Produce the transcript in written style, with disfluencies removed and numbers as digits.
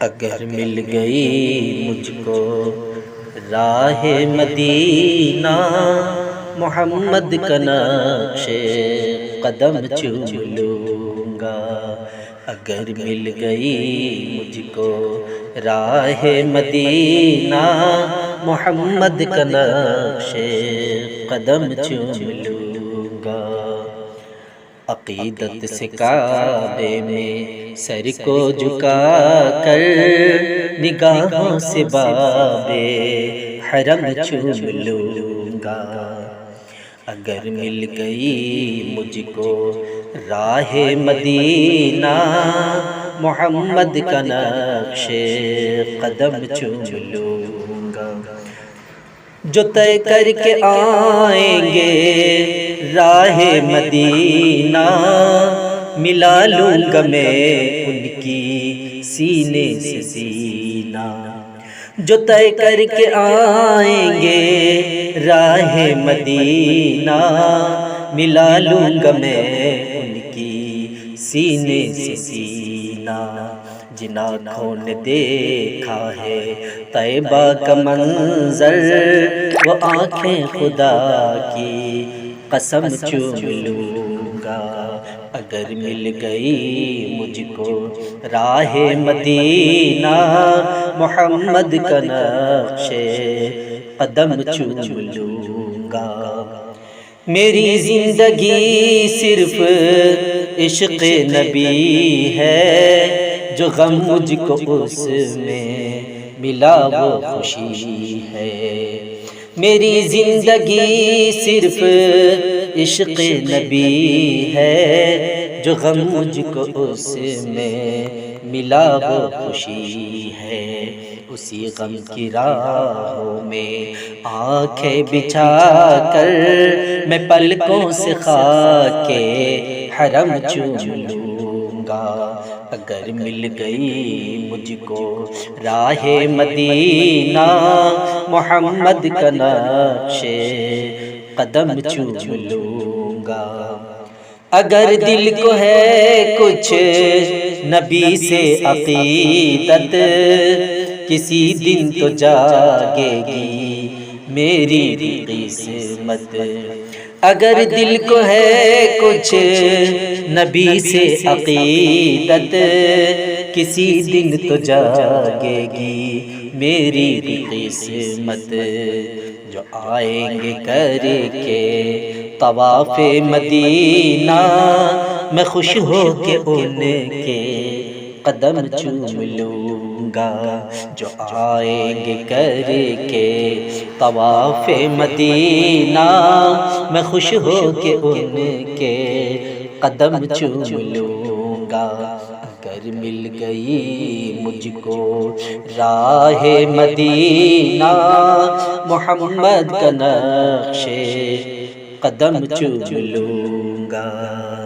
اگر مل گئی مجھ کو راہ مدینہ، محمد کا نقش قدم چوم لوں گا۔ اگر مل گئی مجھ کو راہ مدینہ، محمد کا نقش قدم چوم لوں گا۔ عقیدت سے کعبے میں سر کو جھکا کر، نگاہوں سے باب حرم چوم لوں گا۔ اگر مل گئی مجھ کو راہ مدینہ، محمد کا نقش قدم چوم لوں گا۔ جو طے کر کے آئیں گے راہ مدینہ، ملا لوں گا میں ان کی سینے سے سینہ۔ جو طے کر کے آئیں گے راہ مدینہ، ملا لوں گا میں ان کی سینے سے سینہ۔ جن آنکھوں نے دیکھا ہے طیبہ کا منظر، وہ آنکھیں خدا کی قسم چوم لوں گا۔ اگر مل گئی مجھ کو راہ مدینہ، محمد کا نقش قدم چوم لوں گا۔ میری زندگی صرف عشق نبی ہے، جو غم مجھ کو اس میں ملا وہ خوشی ہے۔ میری زندگی صرف عشق نبی ہے، جو غم مجھ کو اس میں ملا وہ خوشی ہے۔ اسی غم کی راہوں میں آنکھیں بچھا کر، میں پلکوں سے خاک حرم چوم لوں گا۔ اگر مل گئی مجھ کو راہ مدینہ، محمد کا نقش قدم چوم لوں گا۔ اگر دل کو ہے کچھ نبی سے عقیدت، کسی دن تو جاگے گی میری قسمت۔ اگر دل کو ہے کچھ نبی سے عقیدت، کسی دن تو جاگے گی میری قسمت۔ جو آئیں گے کر کے طواف مدینہ، میں خوش ہو کے ان کے قدم چوم لوں گا۔ جو آئیں گے کر کے طواف مدینہ، میں خوش ہو کے ان کے قدم چوم لوں گا۔ اگر مل گئی مجھ کو راہ مدینہ، محمد کا نقش قدم چوم لوں گا۔